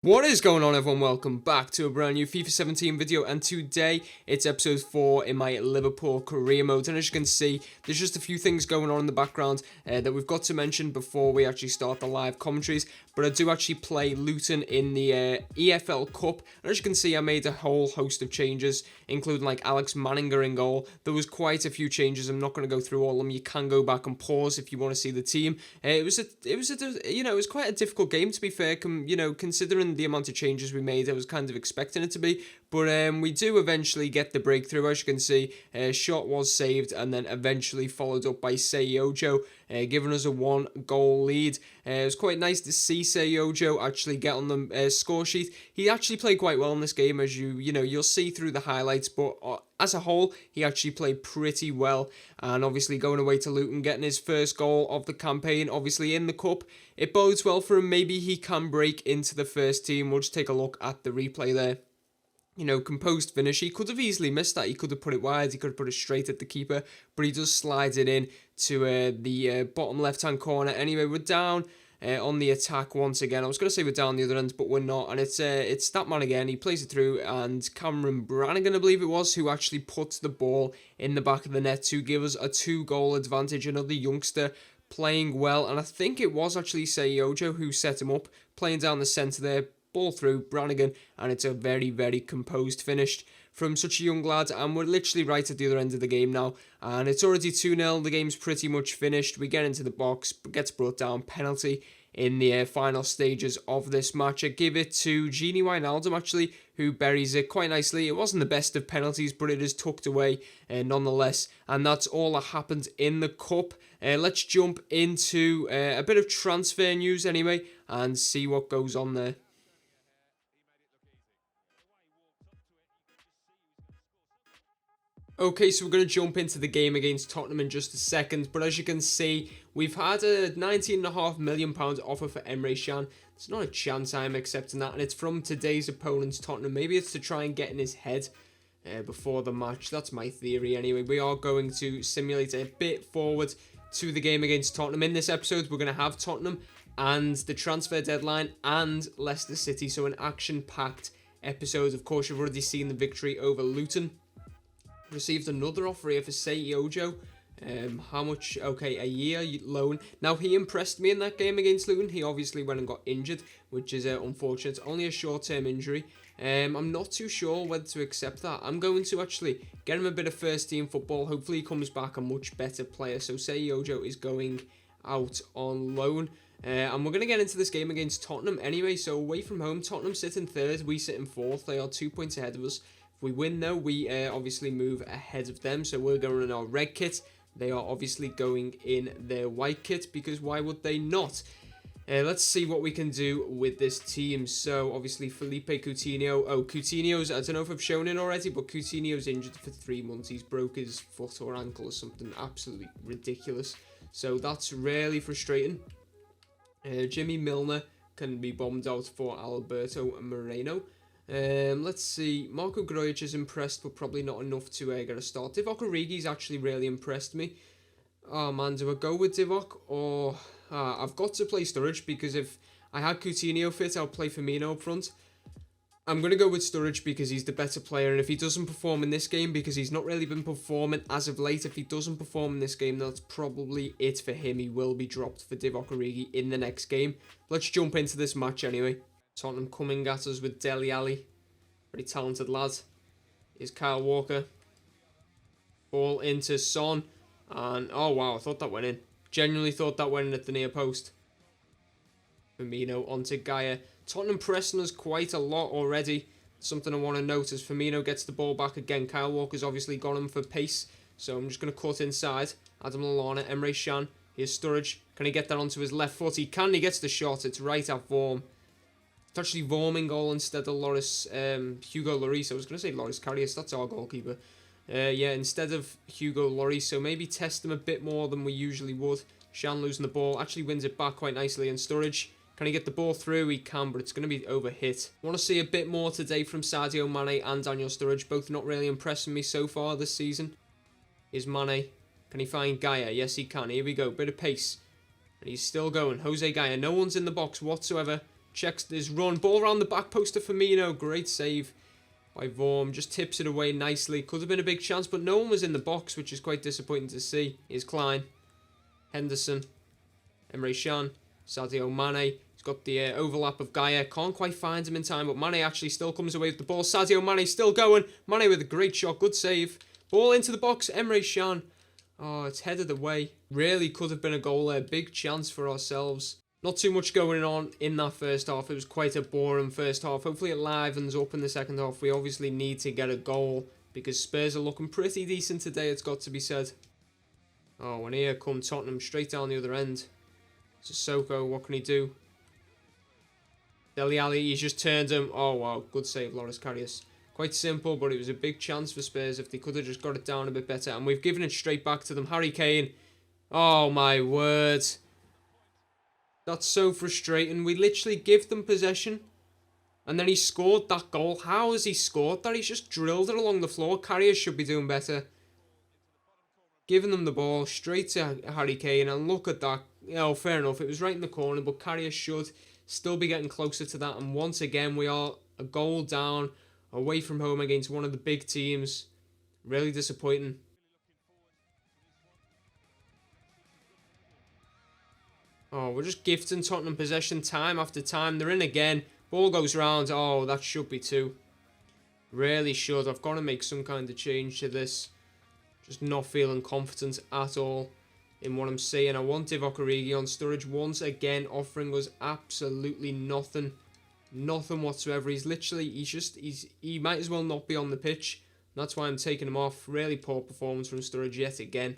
What is going on, everyone? Welcome back to a brand new FIFA 17 video, and today it's episode 4 in my Liverpool career mode. And as you can see, there's just a few things going on in the background that we've got to mention before we actually start the live commentaries. But I do actually play Luton in the EFL Cup, and as you can see, I made a whole host of changes, including like Alex Manninger in goal. There was quite a few changes. I'm not going to go through all of them. You can go back and pause if you want to see the team. It was quite a difficult game, to be fair. Considering the amount of changes we made, I was kind of expecting it to be, but we do eventually get the breakthrough. As you can see, shot was saved and then eventually followed up by Sadio, giving us a 1-goal lead. It was quite nice to see Sadio actually get on the score sheet. He actually played quite well in this game, as you'll see through the highlights, but as a whole, he actually played pretty well, and obviously going away to Luton, getting his first goal of the campaign, obviously in the cup, it bodes well for him. Maybe he can break into the first team. We'll just take a look at the replay there. Composed finish. He could have easily missed that. He could have put it wide. He could have put it straight at the keeper, but he does slide it in to the bottom left-hand corner. Anyway, we're down on the attack once again. I was going to say we're down the other end, but we're not. And it's that man again. He plays it through, and Cameron Brannigan, I believe it was, who actually puts the ball in the back of the net to give us a 2-goal advantage. Another youngster playing well, and I think it was actually Sayojo who set him up, playing down the centre there. Ball through Brannigan, and it's a very, very composed finish from such a young lad, and we're literally right at the other end of the game now, and it's already 2-0, the game's pretty much finished. We get into the box, gets brought down, penalty in the final stages of this match. I give it to Gini Wijnaldum, actually, who buries it quite nicely. It wasn't the best of penalties, but it is tucked away nonetheless, and that's all that happened in the cup. Let's jump into a bit of transfer news anyway, and see what goes on there. Okay, so we're going to jump into the game against Tottenham in just a second, but as you can see, we've had a £19.5 million offer for Emre Can. There's not a chance I'm accepting that, and it's from today's opponents, Tottenham. Maybe it's to try and get in his head before the match. That's my theory anyway. We are going to simulate a bit forward to the game against Tottenham. In this episode, we're going to have Tottenham and the transfer deadline and Leicester City, so an action-packed episode. Of course, you've already seen the victory over Luton. Received another offer here for Sayojo. How much? Okay, a year loan. Now, he impressed me in that game against Luton. He obviously went and got injured, which is unfortunate. Only a short-term injury. I'm not too sure whether to accept that. I'm going to actually get him a bit of first-team football. Hopefully, he comes back a much better player. So, Sayojo is going out on loan. And we're going to get into this game against Tottenham anyway. So, away from home, Tottenham sit in third. We sit in fourth. They are 2 points ahead of us. If we win, though, we obviously move ahead of them. So we're going in our red kit. They are obviously going in their white kit, because why would they not? Let's see what we can do with this team. So, obviously, Philippe Coutinho. Oh, Coutinho's, I don't know if I've shown it already, but Coutinho's injured for 3 months. He's broke his foot or ankle or something absolutely ridiculous. So that's really frustrating. Jimmy Milner can be bombed out for Alberto Moreno. Let's see. Marco Grujic is impressed, but probably not enough to get a start. Divock Origi's actually really impressed me. Oh man, do I go with Divock or I've got to play Strurridge, because if I had Coutinho fit, I'll play Firmino up front. I'm going to go with Strurridge because he's the better player, and if he doesn't perform in this game, because he's not really been performing as of late, if he doesn't perform in this game, that's probably it for him. He will be dropped for Divock Origi in the next game. Let's jump into this match anyway. Tottenham coming at us with Dele Alli. Very talented lad. Is Kyle Walker. Ball into Son. And, oh wow, I thought that went in. Genuinely thought that went in at the near post. Firmino onto Gaia. Tottenham pressing us quite a lot already. Something I want to note as Firmino gets the ball back again. Kyle Walker's obviously got him for pace. So I'm just going to cut inside. Adam Lallana, Emre Can. Here's Strurridge. Can he get that onto his left foot? He can. He gets the shot. It's right at Vorm. It's actually Vorm in goal instead of Hugo Lloris. I was going to say Loris Karius. That's our goalkeeper. Yeah, instead of Hugo Lloris. So maybe test him a bit more than we usually would. Can losing the ball. Actually wins it back quite nicely. And Strurridge, can he get the ball through? He can, but it's going to be overhit. I want to see a bit more today from Sadio Mane and Daniel Strurridge. Both not really impressing me so far this season. Here's Mane. Can he find Gaia? Yes, he can. Here we go. Bit of pace. And he's still going. Jose Gaia. No one's in the box whatsoever. checks his run. Ball around the back post to Firmino. Great save by Vorm. Just tips it away nicely. Could have been a big chance, but no one was in the box, which is quite disappointing to see. Here's Klein. Henderson. Emre Can. Sadio Mane. He's got the overlap of Gaia. Can't quite find him in time, but Mane actually still comes away with the ball. Sadio Mane still going. Mane with a great shot. Good save. Ball into the box. Emre Can. Oh, it's headed away. Really could have been a goal there. Big chance for ourselves. Not too much going on in that first half. It was quite a boring first half. Hopefully it livens up in the second half. We obviously need to get a goal because Spurs are looking pretty decent today, it's got to be said. Oh, and here come Tottenham straight down the other end. Sissoko, what can he do? Dele Alli, he's just turned him. Oh, wow. Good save, Loris Karius. Quite simple, but it was a big chance for Spurs if they could have just got it down a bit better. And we've given it straight back to them. Harry Kane. Oh, my word. That's so frustrating. We literally give them possession. And then he scored that goal. How has he scored that? He's just drilled it along the floor. Karius should be doing better. Giving them the ball straight to Harry Kane. And look at that. Oh, fair enough. It was right in the corner. But Karius should still be getting closer to that. And once again, we are a goal down. Away from home against one of the big teams. Really disappointing. Oh, we're just gifting Tottenham possession time after time. They're in again. Ball goes round. Oh, that should be two. Really should. I've got to make some kind of change to this. Just not feeling confident at all in what I'm saying. I want Divock Origi on. Strurridge once again offering us absolutely nothing. Nothing whatsoever. He's literally, he might as well not be on the pitch. That's why I'm taking him off. Really poor performance from Strurridge yet again.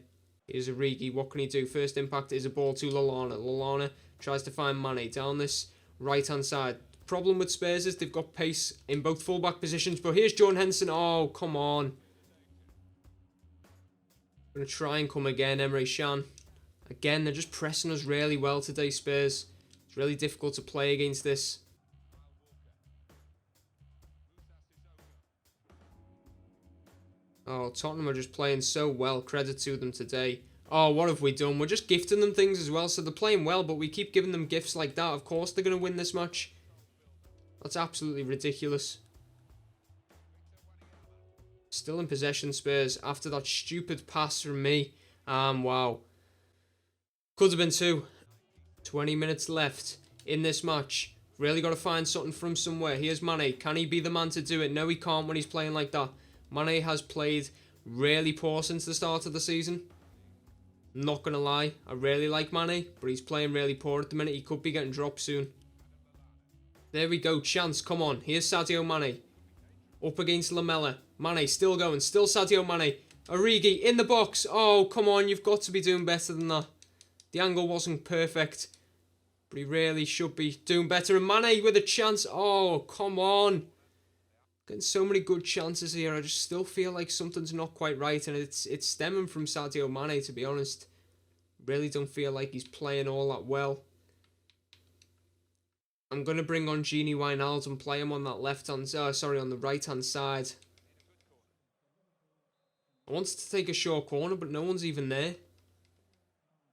Here's Origi. What can he do? First impact is a ball to Lallana. Lallana tries to find Mane down this right-hand side. Problem with Spurs is they've got pace in both full-back positions. But here's Jordan Henderson. Oh, come on. Going to try and come again. Emre Can. Again, they're just pressing us really well today, Spurs. It's really difficult to play against this. Oh, Tottenham are just playing so well. Credit to them today. Oh, what have we done? We're just gifting them things as well. So they're playing well, but we keep giving them gifts like that. Of course they're going to win this match. That's absolutely ridiculous. Still in possession, Spurs, after that stupid pass from me. Wow. Could have been two. 20 minutes left in this match. Really got to find something from somewhere. Here's Mane. Can he be the man to do it? No, he can't when he's playing like that. Mane has played really poor since the start of the season. Not going to lie, I really like Mane, but he's playing really poor at the minute. He could be getting dropped soon. There we go, chance, come on. Here's Sadio Mane. Up against Lamela. Mane still going, still Sadio Mane. Origi in the box. Oh, come on, you've got to be doing better than that. The angle wasn't perfect, but he really should be doing better. And Mane with a chance. Oh, come on. Getting so many good chances here. I just still feel like something's not quite right, and it's stemming from Sadio Mane, to be honest. Really don't feel like he's playing all that well. I'm going to bring on Gini Wijnaldum, play him on that on the right-hand side. I wanted to take a short corner, but no one's even there.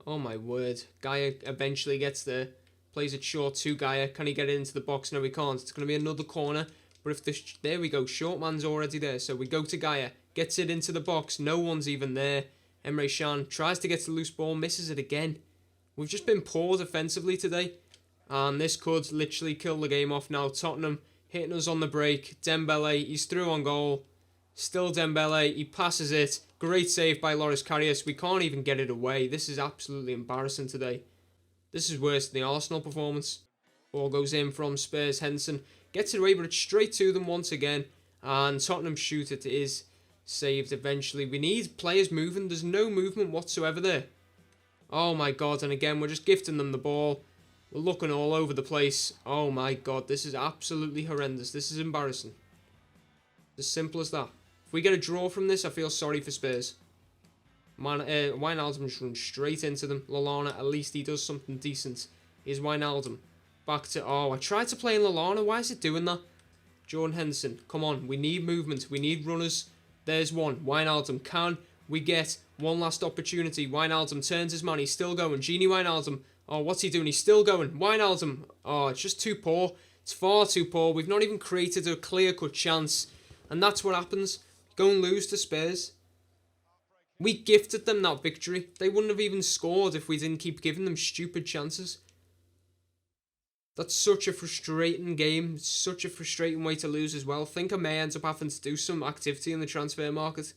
Oh my word. Gaia eventually gets there. Plays it short to Gaia. Can he get it into the box? No, he can't. It's going to be another corner. But if this, there we go, short man's already there. So we go to Gaia, gets it into the box. No one's even there. Emre Can tries to get to the loose ball, misses it again. We've just been poor defensively today. And this could literally kill the game off now. Tottenham hitting us on the break. Dembele, he's through on goal. Still Dembele, he passes it. Great save by Loris Karius. We can't even get it away. This is absolutely embarrassing today. This is worse than the Arsenal performance. Ball goes in from Spurs. Henderson gets it away, but it's straight to them once again. And Tottenham shoot it is saved eventually. We need players moving. There's no movement whatsoever there. Oh my god. And again, we're just gifting them the ball. We're looking all over the place. Oh my god. This is absolutely horrendous. This is embarrassing. As simple as that. If we get a draw from this, I feel sorry for Spurs. Wijnaldum just runs straight into them. Lallana, at least he does something decent. Here's Wijnaldum. Back to... Oh, I tried to play in Lallana. Why is it doing that? Jordan Henderson. Come on. We need movement. We need runners. There's one. Wijnaldum. Can we get one last opportunity? Wijnaldum turns his man. He's still going. Gini Wijnaldum. Oh, what's he doing? He's still going. Wijnaldum. Oh, it's just too poor. It's far too poor. We've not even created a clear-cut chance. And that's what happens. Go and lose to Spurs. We gifted them that victory. They wouldn't have even scored if we didn't keep giving them stupid chances. That's such a frustrating game. It's such a frustrating way to lose as well. I think I may end up having to do some activity in the transfer market.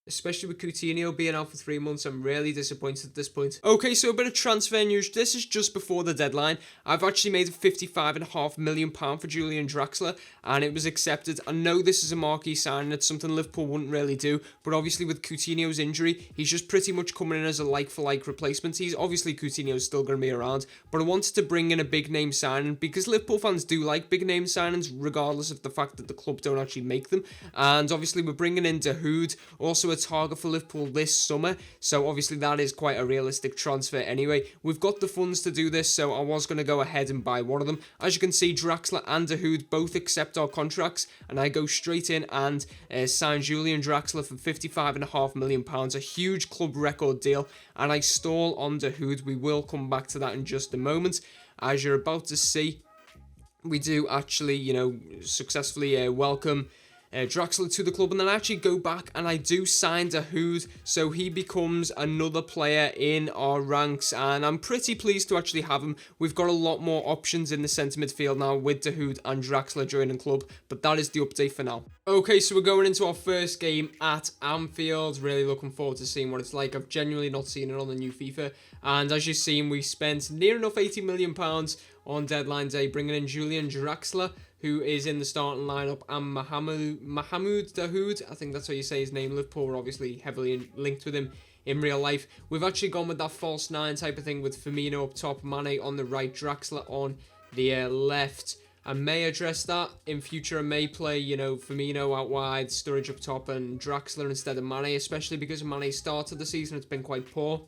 Especially with Coutinho being out for 3 months, I'm really disappointed at this point. Okay, so a bit of transfer news. This is just before the deadline. I've actually made £55.5 million for Julian Draxler, and it was accepted. I know this is a marquee signing. It's something Liverpool wouldn't really do, but obviously with Coutinho's injury, he's just pretty much coming in as a like-for-like replacement. He's obviously Coutinho's still going to be around, but I wanted to bring in a big-name signing because Liverpool fans do like big-name signings, regardless of the fact that the club don't actually make them. And obviously we're bringing in Dahoud, also a target for Liverpool this summer, so obviously that is quite a realistic transfer anyway. We've got the funds to do this, so I was going to go ahead and buy one of them. As you can see, Draxler and Dahoud both accept our contracts, and I go straight in and sign Julian Draxler for £55.5 million, a huge club record deal, and I stall on Dahoud. We will come back to that in just a moment. As you're about to see, we do actually, successfully welcome Draxler to the club, and then I actually go back and I do sign Dahoud, so he becomes another player in our ranks, and I'm pretty pleased to actually have him. We've got a lot more options in the centre midfield now with Dahoud and Draxler joining club, but that is the update for now. Okay, so we're going into our first game at Anfield. Really looking forward to seeing what it's like. I've genuinely not seen it on the new FIFA, and as you've seen, we spent near enough £80 million on deadline day, bringing in Julian Draxler, who is in the starting lineup, and Mahmoud Dahoud. I think that's how you say his name. Liverpool were obviously heavily linked with him in real life. We've actually gone with that false nine type of thing with Firmino up top, Mane on the right, Draxler on the left. I may address that in future. I may play, Firmino out wide, Strurridge up top, and Draxler instead of Mane, especially because Mane started the season. It's been quite poor.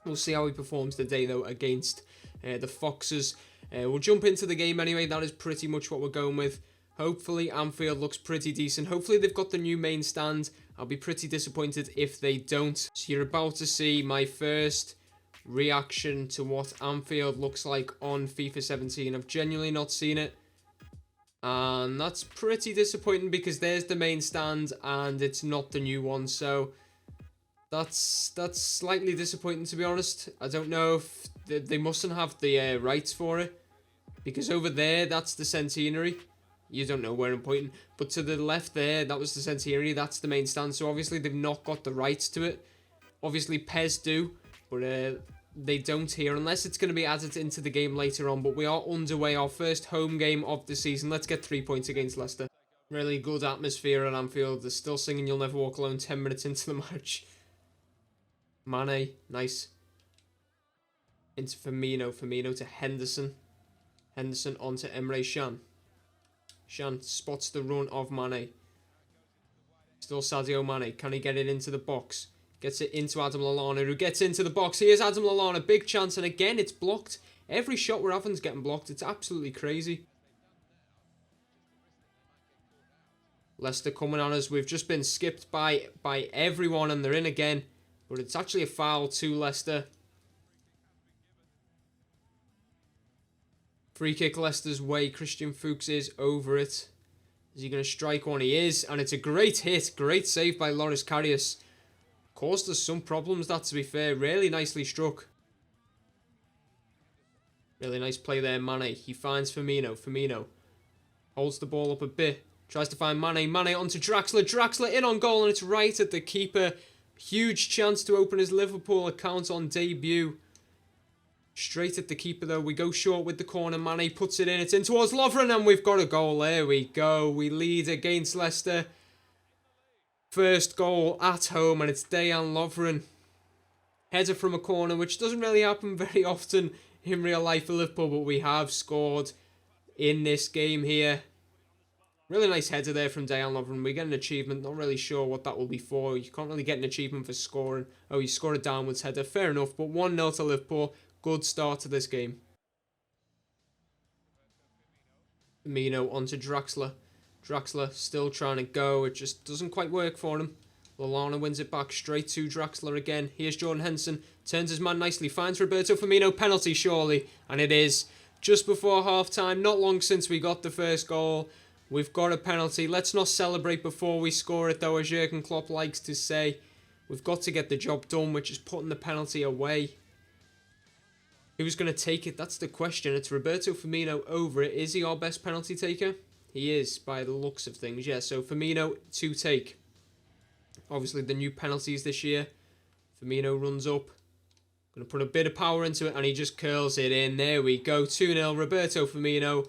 We'll see how he performs today, though, against the Foxes. We'll jump into the game anyway. That is pretty much what we're going with. Hopefully Anfield looks pretty decent. Hopefully they've got the new main stand. I'll be pretty disappointed if they don't. So you're about to see my first reaction to what Anfield looks like on FIFA 17. I've genuinely not seen it, and that's pretty disappointing because there's the main stand and it's not the new one. So that's slightly disappointing, to be honest. I don't know if they mustn't have the rights for it, because over there that's the centenary. You don't know where I'm pointing, but to the left there, that was the centenary. That's the main stand. So obviously they've not got the rights to it. Obviously PES do, but they don't here, unless it's going to be added into the game later on. But we are underway, our first home game of the season. Let's get 3 points against Leicester. Really good atmosphere at Anfield. They're still singing "You'll Never Walk Alone" 10 minutes into the match. Mane, nice. Into Firmino. Firmino to Henderson. Henderson onto Emre Can. Can spots the run of Mane. Still Sadio Mane. Can he get it into the box? Gets it into Adam Lallana, who gets into the box. Here's Adam Lallana. Big chance, and again, it's blocked. Every shot we're having is getting blocked. It's absolutely crazy. Leicester coming on us. We've just been skipped by everyone, and they're in again. But it's actually a foul to Leicester. Free kick Leicester's way. Christian Fuchs is over it. Is he going to strike one? He is, and it's a great hit. Great save by Loris Karius. Caused us some problems, that, to be fair. Really nicely struck. Really nice play there, Mane. He finds Firmino. Firmino holds the ball up a bit. Tries to find Mane. Mane onto Draxler. Draxler in on goal, and it's right at the keeper. Huge chance to open his Liverpool account on debut. Straight at the keeper, though. We go short with the corner. Mane puts it in. It's in towards Lovren, and we've got a goal. There we go. We lead against Leicester. First goal at home, and it's Dejan Lovren. Header from a corner, which doesn't really happen very often in real life for Liverpool, but we have scored in this game here. Really nice header there from Dejan Lovren. We get an achievement. Not really sure what that will be for. You can't really get an achievement for scoring. Oh, you scored a downwards header. Fair enough, but 1-0 to Liverpool. Good start to this game. Firmino onto Draxler. Draxler still trying to go. It just doesn't quite work for him. Lallana wins it back straight to Draxler again. Here's Jordan Henderson Turns his man nicely, finds Roberto Firmino, penalty surely, and it is. Just before half-time, not long since we got the first goal, we've got a penalty. Let's not celebrate before we score it though, as Jurgen Klopp likes to say. We've got to get the job done, which is putting the penalty away. Who's going to take it? That's the question. It's Roberto Firmino over it. Is he our best penalty taker? He is, by the looks of things. Yeah, so Firmino to take. Obviously, the new penalties this year. Firmino runs up. Going to put a bit of power into it, and he just curls it in. There we go. 2-0. Roberto Firmino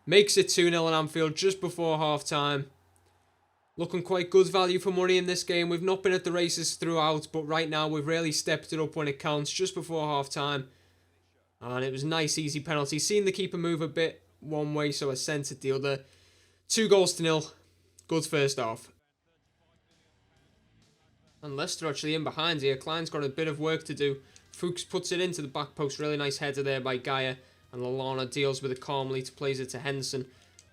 makes it 2-0 at Anfield just before half-time. Looking quite good value for money in this game. We've not been at the races throughout, but right now we've really stepped it up when it counts just before half-time. And it was a nice, easy penalty. Seen the keeper move a bit one way, so I sent it the other. 2-0. Good first half. And Leicester actually in behind here. Klein's got a bit of work to do. Fuchs puts it into the back post. Really nice header there by Gaia. And Lallana deals with it calmly to plays it to Henderson.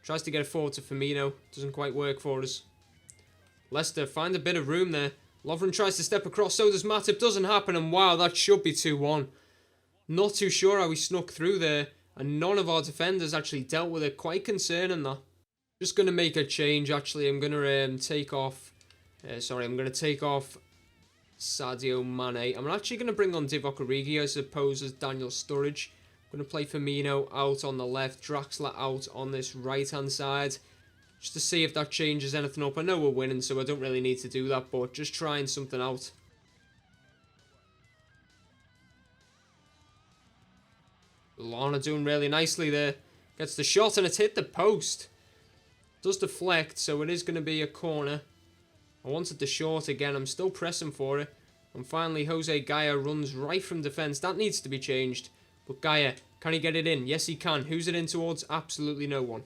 Tries to get it forward to Firmino. Doesn't quite work for us. Leicester find a bit of room there. Lovren tries to step across. So does Matip. Doesn't happen. And wow, that should be 2-1. Not too sure how we snuck through there, and none of our defenders actually dealt with it. Quite concerning that. Just going to make a change actually. I'm going to take off Sadio Mane. I'm actually going to bring on Divock Origi, I suppose, as Daniel Sturridge. I'm going to play Firmino out on the left, Draxler out on this right hand side, just to see if that changes anything up. I know we're winning, so I don't really need to do that, but just trying something out. Lallana doing really nicely there. Gets the shot and it's hit the post. Does deflect, so it is going to be a corner. I wanted the short again. I'm still pressing for it. And finally, Jose Gaia runs right from defence. That needs to be changed. But Gaia, can he get it in? Yes, he can. Who's it in towards? Absolutely no one.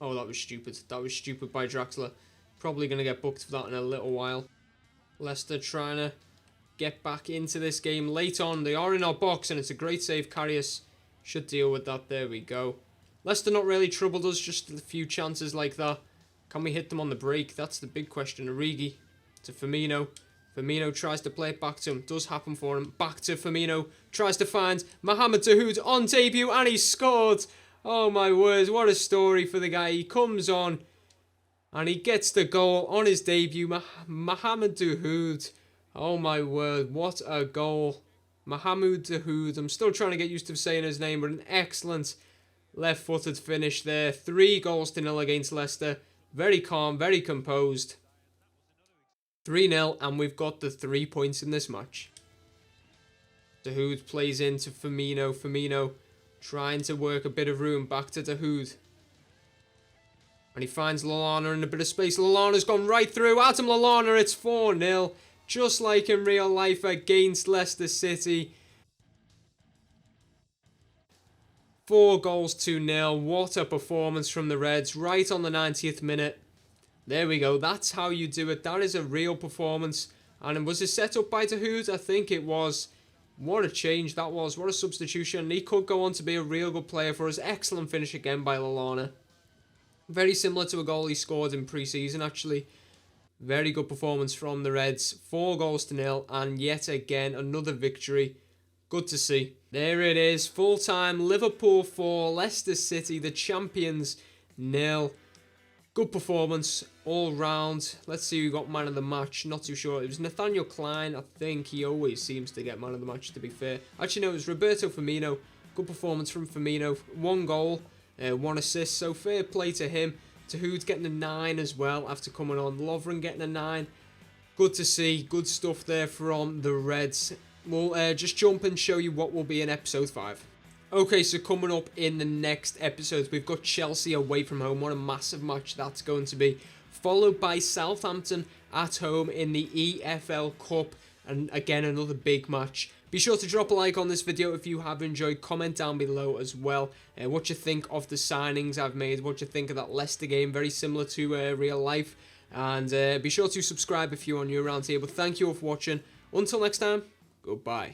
Oh, that was stupid. That was stupid by Draxler. Probably going to get booked for that in a little while. Leicester trying to get back into this game late on. They are in our box and it's a great save. Karius should deal with that. There we go. Leicester not really troubled us, just a few chances like that. Can we hit them on the break? That's the big question. Origi to Firmino. Firmino tries to play it back to him. Does happen for him. Back to Firmino. Tries to find Mohamed Dahoud on debut and he scored. Oh my word, what a story for the guy. He comes on and he gets the goal on his debut. Mohamed Dahoud. Oh my word, what a goal. Mohamed Dahoud. I'm still trying to get used to saying his name, but an excellent left-footed finish there. 3-0 against Leicester. Very calm, very composed. 3-0, and we've got the 3 points in this match. Dahoud plays into Firmino. Firmino trying to work a bit of room back to Dahoud. And he finds Lallana in a bit of space. Lallana's gone right through. Adam Lallana, it's 4-0. Just like in real life against Leicester City. 4-0. What a performance from the Reds right on the 90th minute. There we go. That's how you do it. That is a real performance. And was it set up by Dahoud? I think it was. What a change that was. What a substitution. He could go on to be a real good player for us. Excellent finish again by Lallana. Very similar to a goal he scored in pre-season actually. Very good performance from the Reds. 4-0 and yet again another victory. Good to see. There it is. Full time. Liverpool 4. Leicester City, the champions, 0. Good performance all round. Let's see who got man of the match. Not too sure. It was Nathaniel Klein. I think he always seems to get man of the match, to be fair. Actually, no, it was Roberto Firmino. Good performance from Firmino. 1 goal, 1 assist. So fair play to him. Dahoud getting a 9 as well after coming on. Lovren getting a 9. Good to see. Good stuff there from the Reds. We'll just jump and show you what will be in episode 5. Okay, so coming up in the next episodes, we've got Chelsea away from home. What a massive match that's going to be. Followed by Southampton at home in the EFL Cup. And again, another big match. Be sure to drop a like on this video if you have enjoyed. Comment down below as well what you think of the signings I've made. What you think of that Leicester game. Very similar to real life. And be sure to subscribe if you're new around here. But thank you all for watching. Until next time, goodbye.